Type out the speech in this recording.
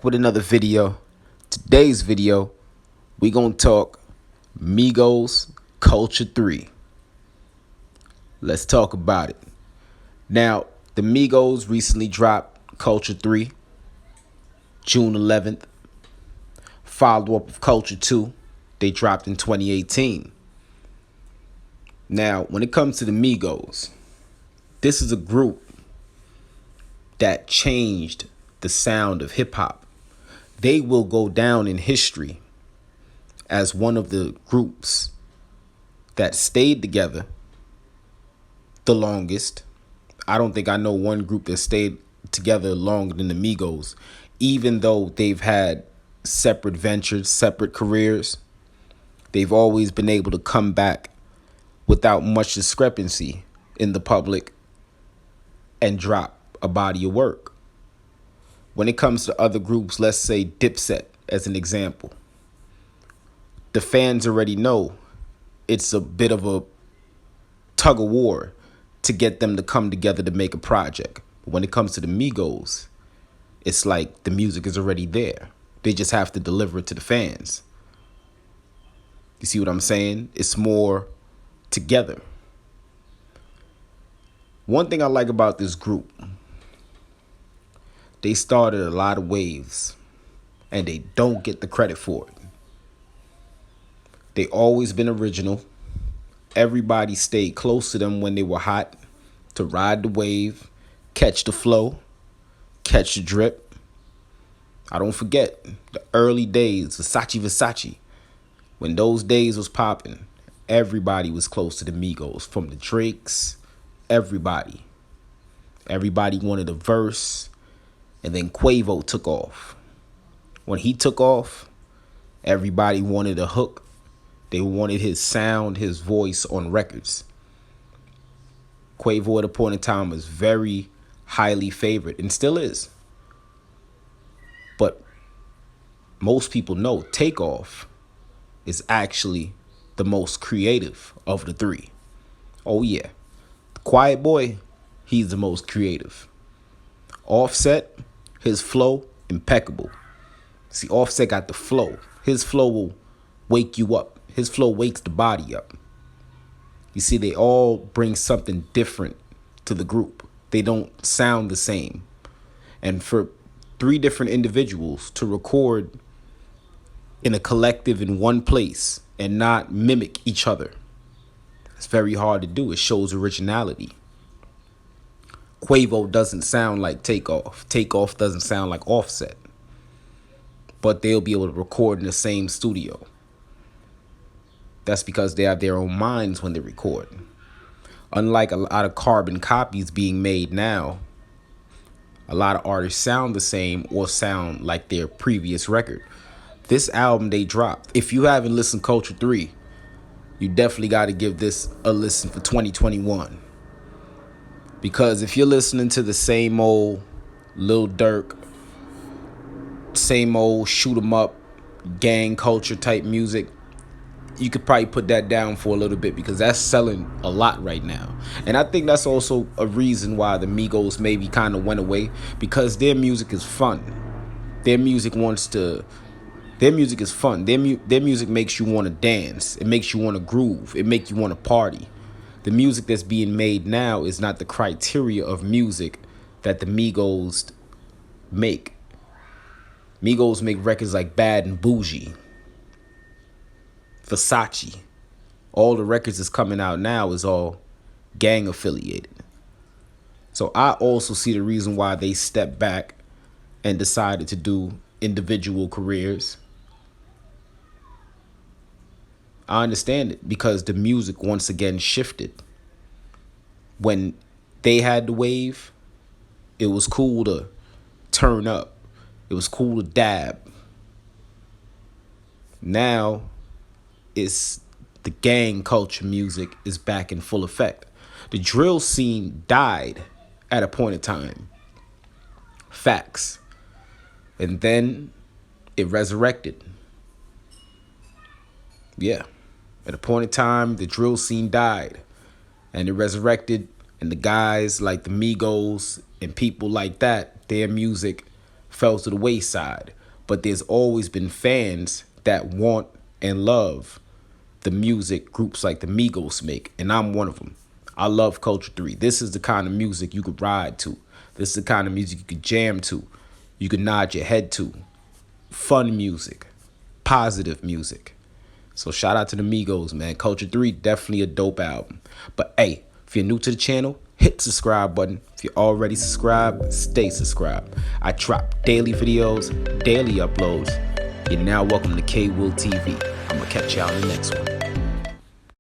back with another video. Today's video, we gonna talk Migos Culture 3. Let's talk about it. Now, the Migos recently dropped Culture 3, June 11th. Follow-up of Culture 2, they dropped in 2018. Now, when it comes to the Migos, this is a group that changed the sound of hip-hop. They will go down in history as one of the groups that stayed together the longest. I don't think I know one group that stayed together longer than the Migos, even though they've had separate ventures, separate careers. They've always been able to come back without much discrepancy in the public and drop a body of work. When it comes to other groups, let's say Dipset as an example, the fans already know it's a bit of a tug of war to get them to come together to make a project. But when it comes to the Migos, it's like the music is already there. They just have to deliver it to the fans. You see what I'm saying? It's more together. One thing I like about this group, they started a lot of waves and they don't get the credit for it. They always been original. Everybody stayed close to them when they were hot to ride the wave, catch the flow, catch the drip. I don't forget the early days, Versace. When those days was popping, everybody was close to the Migos, from the Drakes, everybody. Everybody wanted a verse, and then Quavo took off. When he took off, everybody wanted a hook. They wanted his sound, his voice on records. Quavo at a point in time was very highly favored and still is. But most people know Takeoff is actually the most creative of the three. Oh yeah, the Quiet Boy, he's the most creative. Offset, his flow, impeccable. See, Offset got the flow. His flow will wake you up. His flow wakes the body up. You see, they all bring something different to the group. They don't sound the same. And for three different individuals to record in a collective in one place and not mimic each other, it's very hard to do. It shows originality. Quavo doesn't sound like Takeoff. Takeoff doesn't sound like Offset. But they'll be able to record in the same studio. That's because they have their own minds when they record. Unlike a lot of carbon copies being made now, a lot of artists sound the same or sound like their previous record. This album they dropped, if you haven't listened to Culture 3, you definitely got to give this a listen for 2021. Because if you're listening to the same old Lil Durk, same old shoot 'em up, gang culture type music, you could probably put that down for a little bit, because that's selling a lot right now. And I think that's also a reason why the Migos maybe kind of went away, because their music is fun. Their music is fun. Their music makes you want to dance. It makes you want to groove. It makes you want to party. The music that's being made now is not the criteria of music that the Migos make. Migos make records like Bad and Bougie, Versace. All the records that's coming out now is all gang affiliated. So I also see the reason why they stepped back and decided to do individual careers. I understand it, because the music once again shifted. When they had the wave, it was cool to turn up. It was cool to dab. Now it's the gang culture music is back in full effect. The drill scene died at a point in time. Facts. And then it resurrected. Yeah. At a point in time, the drill scene died and it resurrected, and the guys like the Migos and people like that, their music fell to the wayside. But there's always been fans that want and love the music groups like the Migos make, and I'm one of them. I love Culture 3. This is the kind of music you could ride to. This is the kind of music you could jam to. You could nod your head to. Fun music. Positive music. So shout out to the Migos, man. Culture 3, definitely a dope album. But hey, if you're new to the channel, hit the subscribe button. If you're already subscribed, stay subscribed. I drop daily videos, daily uploads. You're now welcome to K Will TV. I'm going to catch y'all in the next one.